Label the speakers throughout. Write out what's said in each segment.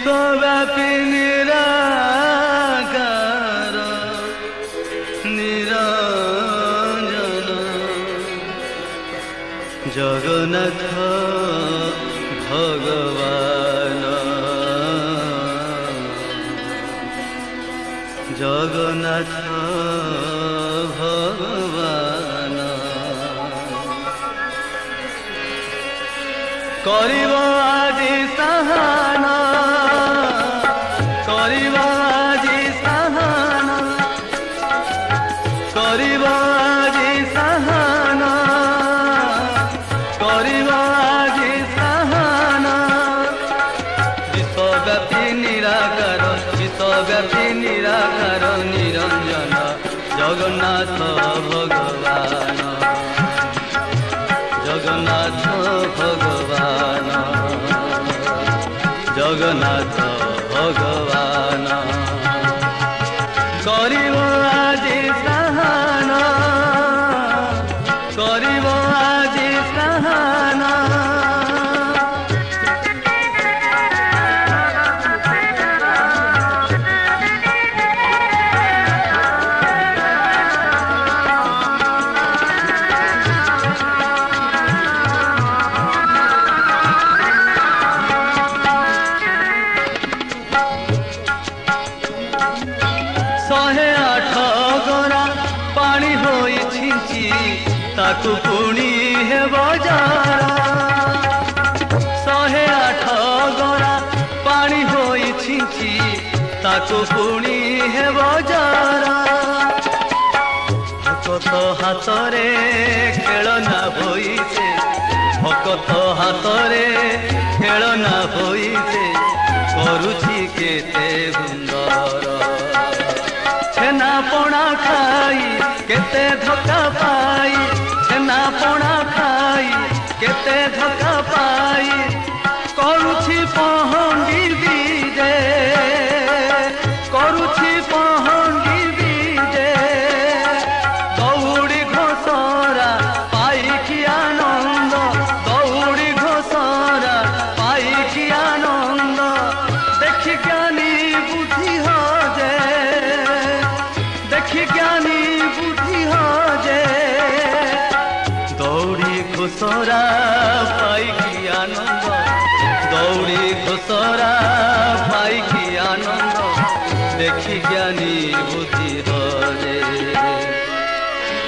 Speaker 1: विश्वव्यापी निराकार निरंजन जगन्नाथ भगवान जगन्नाथ भगवान करिब आदि साहाना करिब आदि साहाना करिब आदि साहाना करिब आदि साहाना विश्वव्यापी निराकार निरंजन जगन्नाथ भगवान जगन्नाथ भगवान जगन्नाथ भगवान करिब आदि साहाना करिब आदि साहाना ताकू पुणी है बजारा 108 गरा पानी होई छिंची ताकू पुणी है बजारा भकत हाथरे खेलना होइছে भकत हाथरे खेलना होइছে करुछि केते सुंदर छेना पणा खाई केते धक्का पाई छेना पणा खाई केते धक्का पाई करुछि पहंगी बीजे करुछि पहंगी बीजे दौड़ी घोसरा पाई कि आनंद दौड़ी घोसरा पाई कि आनंद देखि ज्ञानी बुद्धि हो जे देखि ज्ञानी बुद्धि हो जे दौड़ी घोसरा पाई कि आनंद दौड़ी घोसरा पाई कि आनंद देखि ज्ञानी बुद्धि हो जे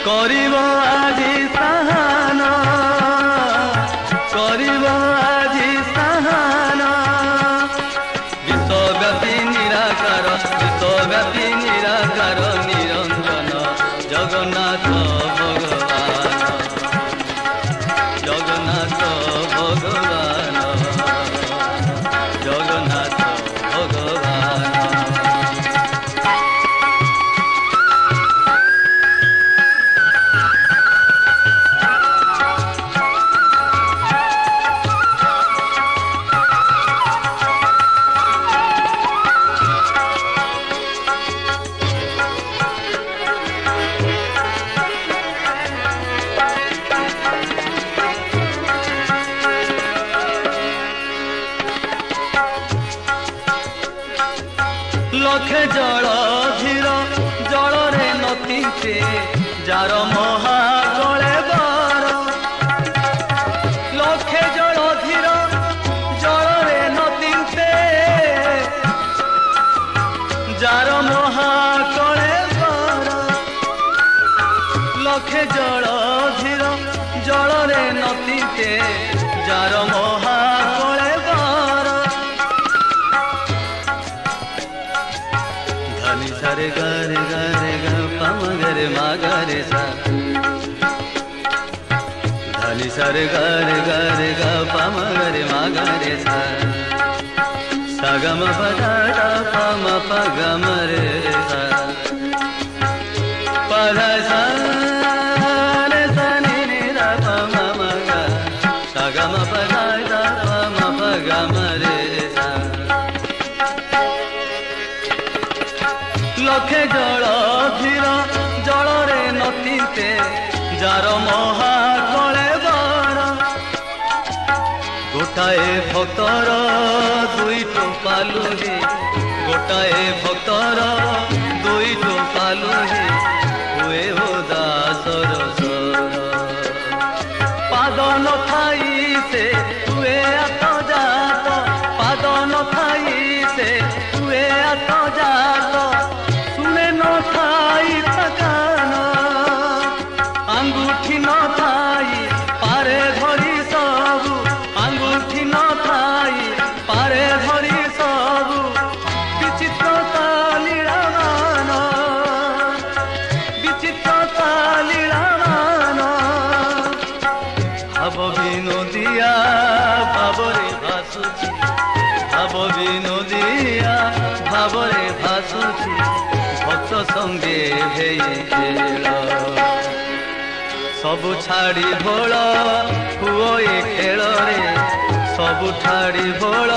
Speaker 1: करिब आदि साहाना करिब आदि साहाना विश्वव्यापी निराकार निरंजन जगन्नाथ भगवान जगन्नाथ भगवान जगन्नाथ भगवान लखे जल धीर जल रे नतीते जार महाकले बर लखे जल धीर जल रे नतीते जार महाकले बर लखे जल धीर जल रे नतीते जार महाकले बर धनी सारे गारे गारे गा पम गरे मा गरे सा धनी सारे गारे गारे गा पम गरे मा गरे सा सागम पदा पम पगम रे सा पदा सा रे सा नि रे रा पम गा सागम पदा पम पगम रे सा लखे जल धीर जल रे नतीते जार महाकले बर गोटाए भक्तर दुई टोपालु हे गोटाए भक्तर दुई टोपालु हे हुए हो दासर सर पाद न थाई से हुए आत जात पाद न थाई से हुए आत जात सुने न थाई थकान आंगुठी न थाई पारे धरी सबु आंगुठी न थाई पारे धरी सबु विचित्रता लीलामान विचित्रता लीलामान भाव विनोदिया भावरे भासुची भाव विनोदिया भावरे भासुची भक्त संगे हेई खेल सबु छाड़ी भोल हुओ ए खेल रे सबु छाड़ी भोल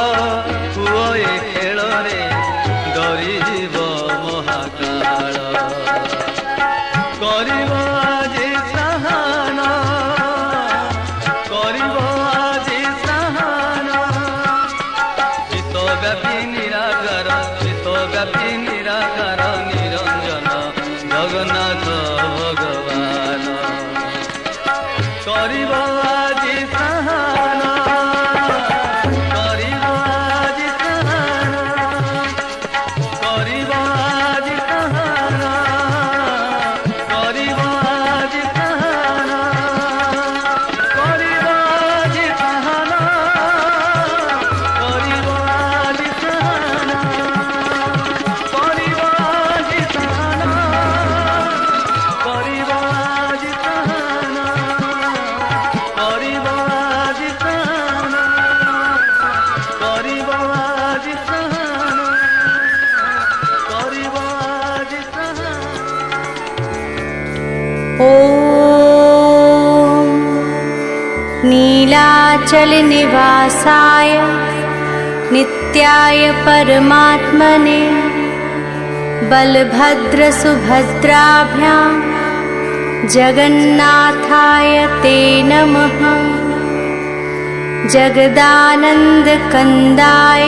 Speaker 1: हुओ ए खेल रे डरी जीव महाकाल करिब आजी स्नान करिब आजी स्नान विश्वव्यापी निराकार निरंजन जगन्नाथ भगवान करिब आजी स्नान करिब आजी स्नान करिब आजी स्नान करिब आजी स्नान करिब आजी स्नान करिब आजी स्नान करिब आजी स्नान करिब आजी स्नान करिब आजी स्नान करिब आजी स्नान करिब आजी स्नान
Speaker 2: ओम नीलाचल निवासाय नित्याय परमात्मने बलभद्र सुभद्राभ्यां जगन्नाथाय ते नमः जगदानन्दकन्दाय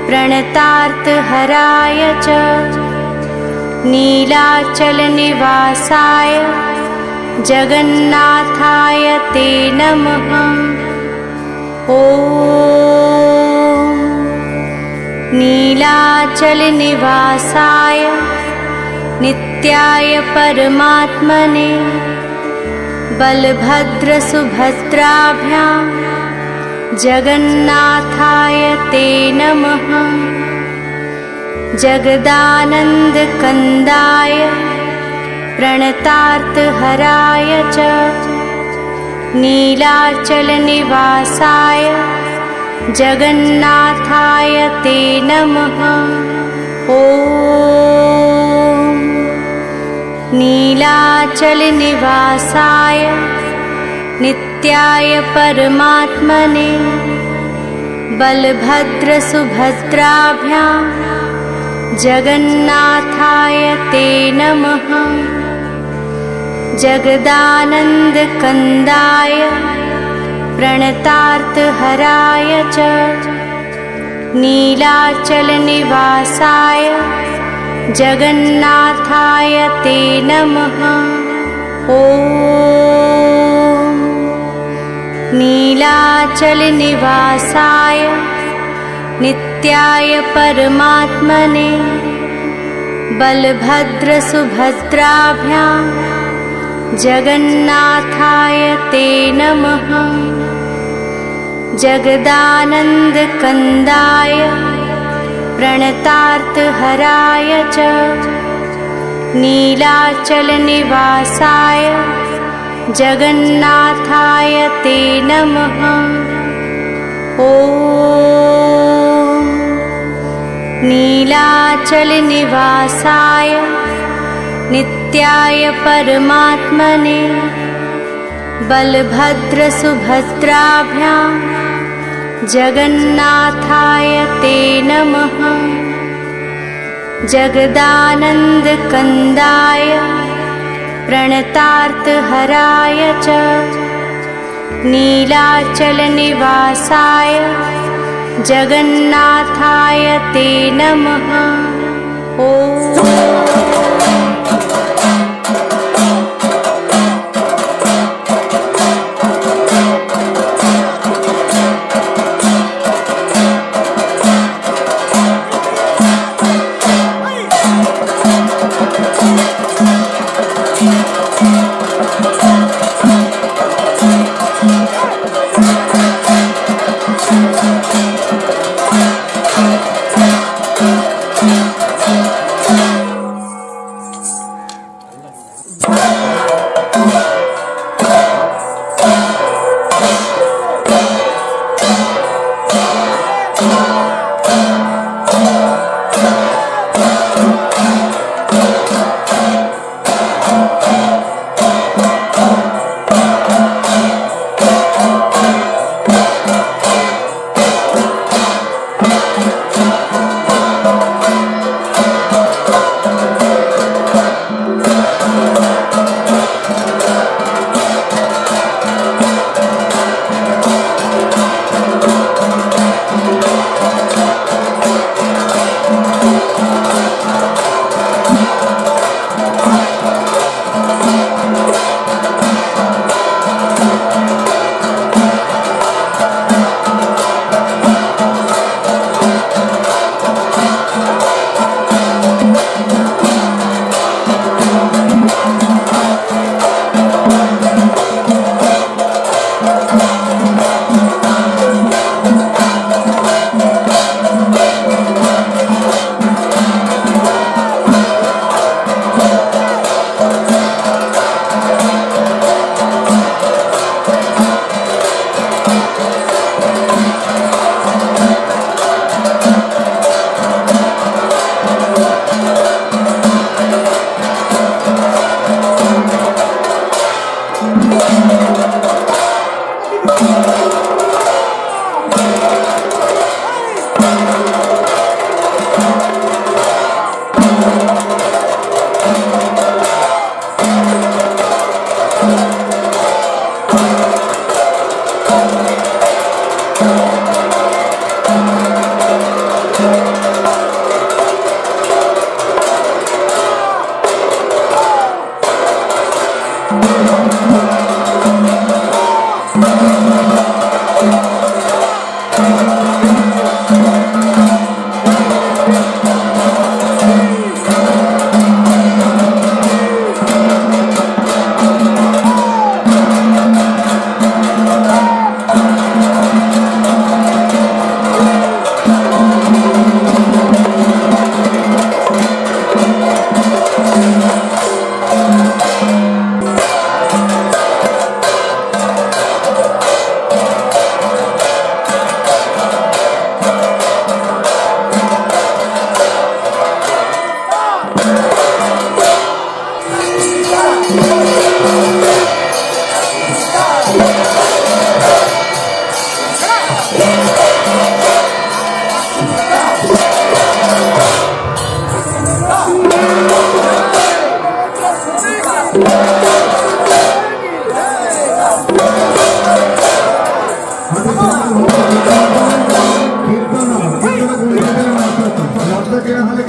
Speaker 2: प्रणतार्तहराय च नीलाचलनिवासाय जगन्नाथाय ते नमः ॐ नीलाचलनिवासाय नित्याय परमात्मने बलभद्र सुभद्राभ्यां जगन्नाथाय ते नमः जगदानन्दकन्दाय प्रणतार्तहराय च नीलाचलनिवासाय जगन्नाथाय ते नमः ॐ नीलाचलनिवासाय नित्याय परमात्मने बलभद्र सुभद्राभ्यां जगन्नाथाय ते नमः जगदानन्दकन्दाय प्रणतार्तहराय च नीलाचलनिवासाय जगन्नाथाय ते नमः ॐ नीलाचलनिवासाय नित्याय परमात्मने बलभद्र सुभद्राभ्यां जगन्नाथाय ते नमः जगदानन्दकन्दाय प्रणतार्तहराय च नीलाचलनिवासाय जगन्नाथाय ते नमः ॐ नीलाचलनिवासाय नित्याय परमात्मने बलभद्र सुभद्राभ्यां जगन्नाथाय ते नमः जगदानन्दकन्दाय प्रणतार्तहराय च नीलाचलनिवासाय जगन्नाथाय ते नमः। ॐ
Speaker 3: कीर्तन